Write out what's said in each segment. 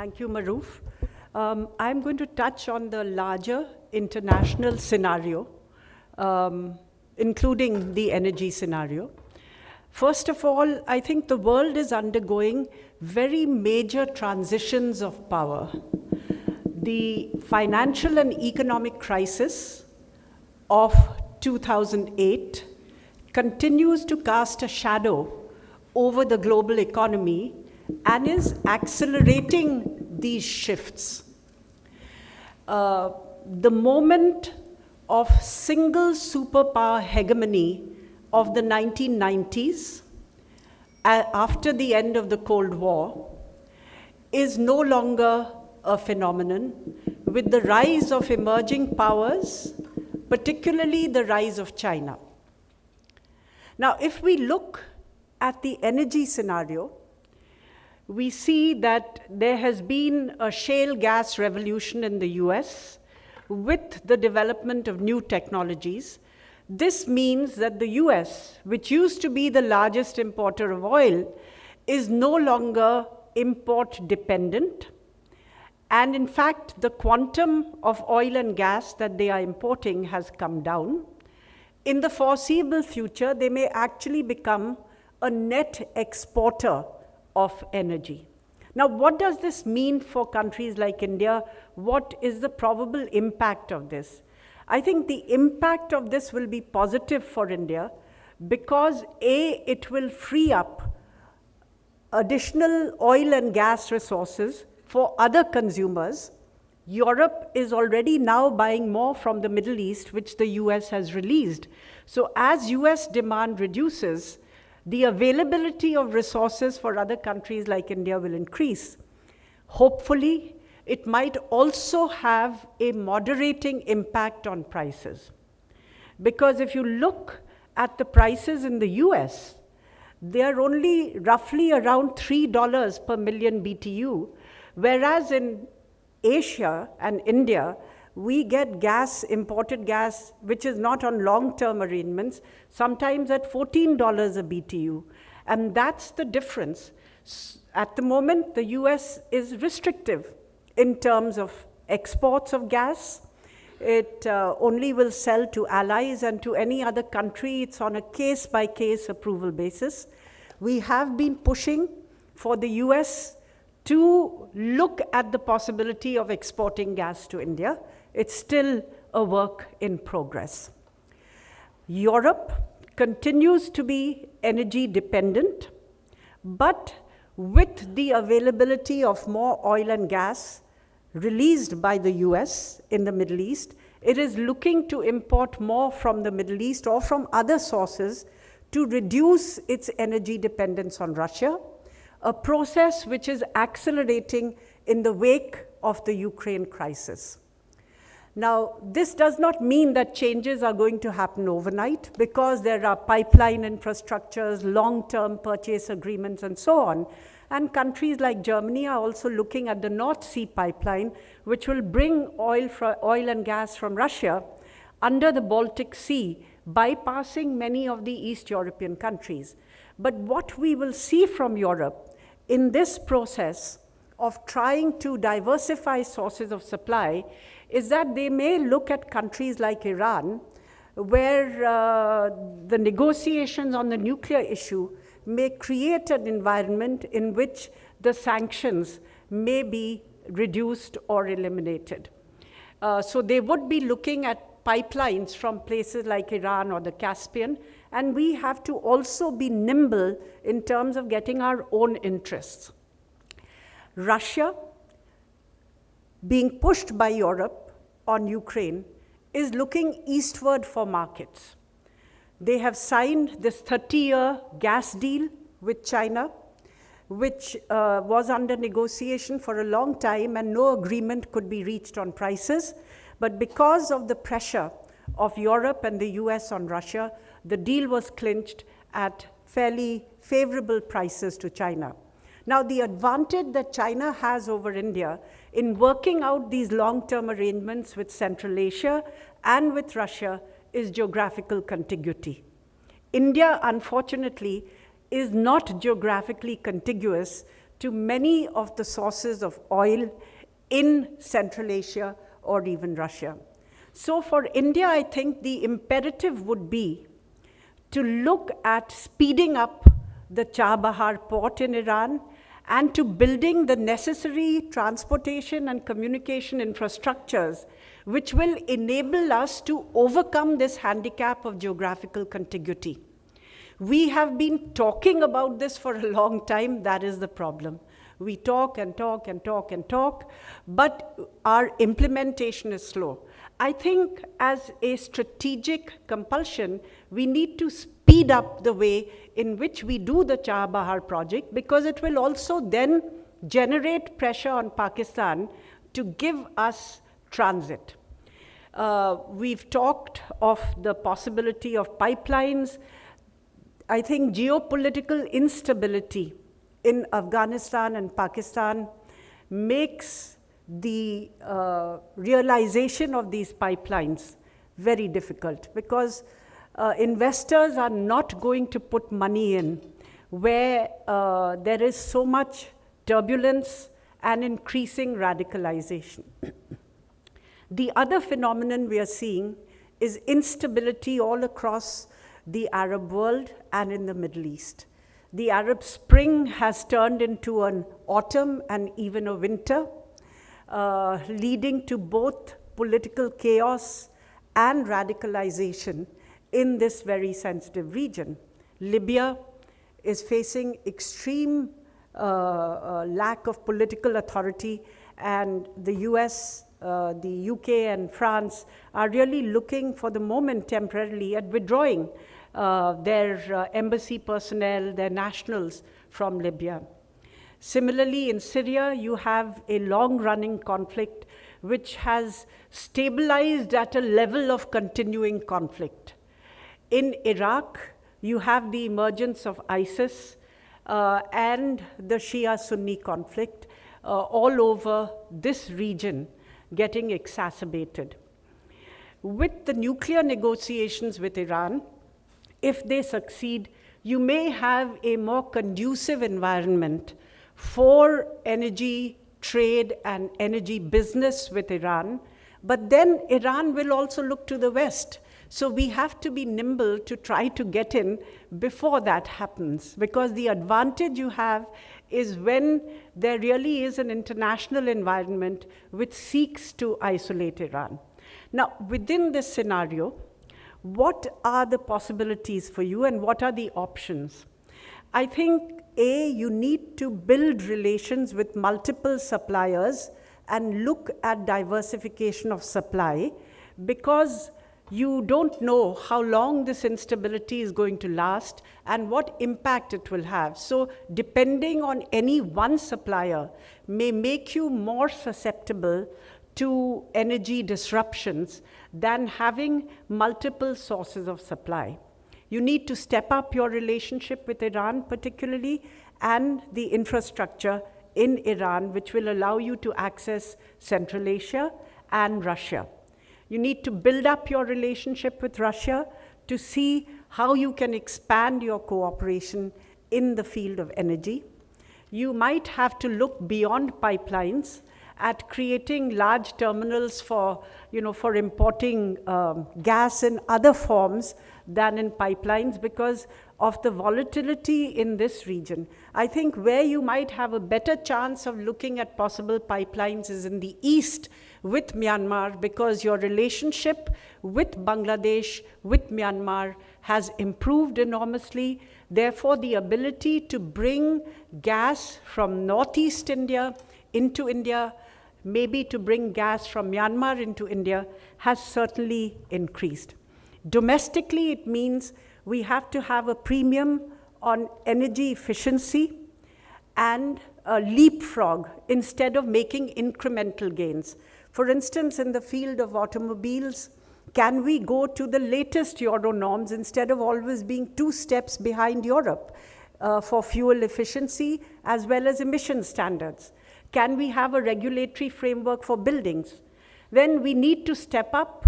Thank you, Maroof. I'm going to touch on the larger international scenario, including the energy scenario. First of all, I think the world is undergoing very major transitions of power. The financial and economic crisis of 2008 continues to cast a shadow over the global economy and is accelerating these shifts. The moment of single superpower hegemony of the 1990s, after the end of the Cold War, is no longer a phenomenon, with the rise of emerging powers, particularly the rise of China. Now, if we look at the energy scenario, we see that there has been a shale gas revolution in the US with the development of new technologies. This means that the US, which used to be the largest importer of oil, is no longer import dependent. And in fact, the quantum of oil and gas that they are importing has come down. In the foreseeable future, they may actually become a net exporter of energy. Now, what does this mean for countries like India? What is the probable impact of this? I think the impact of this will be positive for India because A, it will free up additional oil and gas resources for other consumers. Europe is already now buying more from the Middle East, which the US has released. So as US demand reduces, the availability of resources for other countries like India will increase. Hopefully, it might also have a moderating impact on prices. Because if you look at the prices in the US, they are only roughly around $3 per million BTU, whereas in Asia and India, we get gas, imported gas, which is not on long-term arrangements, sometimes at $14 a BTU. And that's the difference. At the moment, the US is restrictive in terms of exports of gas. It only will sell to allies, and to any other country, it's on a case-by-case approval basis. We have been pushing for the US to look at the possibility of exporting gas to India. It's still a work in progress. Europe continues to be energy dependent, but with the availability of more oil and gas released by the US in the Middle East, it is looking to import more from the Middle East or from other sources to reduce its energy dependence on Russia, a process which is accelerating in the wake of the Ukraine crisis. Now, this does not mean that changes are going to happen overnight, because there are pipeline infrastructures, long-term purchase agreements, and so on. And countries like Germany are also looking at the North Sea pipeline, which will bring oil and gas from Russia under the Baltic Sea, bypassing many of the East European countries. But what we will see from Europe in this process of trying to diversify sources of supply is that they may look at countries like Iran, where the negotiations on the nuclear issue may create an environment in which the sanctions may be reduced or eliminated. So they would be looking at pipelines from places like Iran or the Caspian, and we have to also be nimble in terms of getting our own interests. Russia, being pushed by Europe on Ukraine, is looking eastward for markets. They have signed this 30-year gas deal with China, which was under negotiation for a long time, and no agreement could be reached on prices. But because of the pressure of Europe and the US on Russia, the deal was clinched at fairly favorable prices to China. Now, the advantage that China has over India in working out these long-term arrangements with Central Asia and with Russia is geographical contiguity. India, unfortunately, is not geographically contiguous to many of the sources of oil in Central Asia or even Russia. So for India, I think the imperative would be to look at speeding up the Chabahar port in Iran and to building the necessary transportation and communication infrastructures which will enable us to overcome this handicap of geographical contiguity. We have been talking about this for a long time. That is the problem. We talk and talk and talk and talk, but our implementation is slow. I think as a strategic compulsion, we need to speed up the way in which we do the Chabahar project, because it will also then generate pressure on Pakistan to give us transit. We've talked of the possibility of pipelines. I think geopolitical instability in Afghanistan and Pakistan makes the realization of these pipelines very difficult, because investors are not going to put money in where there is so much turbulence and increasing radicalization. The other phenomenon we are seeing is instability all across the Arab world and in the Middle East. The Arab Spring has turned into an autumn and even a winter, leading to both political chaos and radicalization in this very sensitive region. Libya is facing extreme lack of political authority, and the US, the UK and France are really looking for the moment temporarily at withdrawing their embassy personnel, their nationals from Libya. Similarly, in Syria, you have a long-running conflict which has stabilized at a level of continuing conflict. In Iraq, you have the emergence of ISIS and the Shia-Sunni conflict all over this region getting exacerbated. With the nuclear negotiations with Iran, if they succeed, you may have a more conducive environment for energy trade and energy business with Iran, but then Iran will also look to the West. So we have to be nimble to try to get in before that happens, because the advantage you have is when there really is an international environment which seeks to isolate Iran. Now, within this scenario, what are the possibilities for you and what are the options? I think, A, you need to build relations with multiple suppliers and look at diversification of supply, because you don't know how long this instability is going to last and what impact it will have. So depending on any one supplier may make you more susceptible to energy disruptions than having multiple sources of supply. You need to step up your relationship with Iran particularly, and the infrastructure in Iran, which will allow you to access Central Asia and Russia. You need to build up your relationship with Russia to see how you can expand your cooperation in the field of energy. You might have to look beyond pipelines at creating large terminals for importing gas in other forms than in pipelines because of the volatility in this region. I think where you might have a better chance of looking at possible pipelines is in the east with Myanmar, because your relationship with Bangladesh, with Myanmar has improved enormously. Therefore, the ability to bring gas from northeast India into India, maybe to bring gas from Myanmar into India, has certainly increased. Domestically, it means we have to have a premium on energy efficiency and a leapfrog instead of making incremental gains. For instance, in the field of automobiles, can we go to the latest Euro norms instead of always being 2 steps behind Europe for fuel efficiency as well as emission standards? Can we have a regulatory framework for buildings? Then we need to step up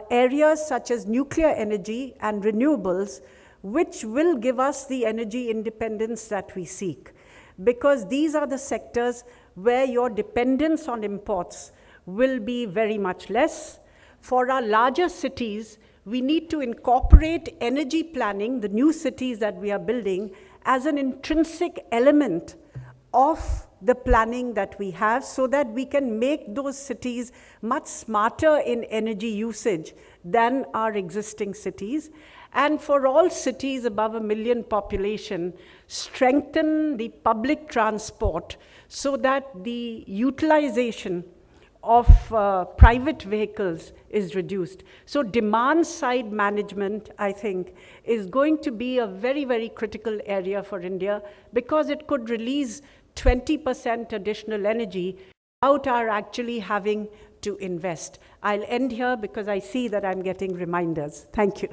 areas such as nuclear energy and renewables, which will give us the energy independence that we seek. because these are the sectors where your dependence on imports will be very much less. For our larger cities, we need to incorporate energy planning, the new cities that we are building, as an intrinsic element of the planning that we have, so that we can make those cities much smarter in energy usage than our existing cities. And for all cities above 1 million population, strengthen the public transport so that the utilization of private vehicles is reduced. So demand side management, I think, is going to be a very, very critical area for India, because it could release 20% additional energy without our actually having to invest. I'll end here because I see that I'm getting reminders. Thank you.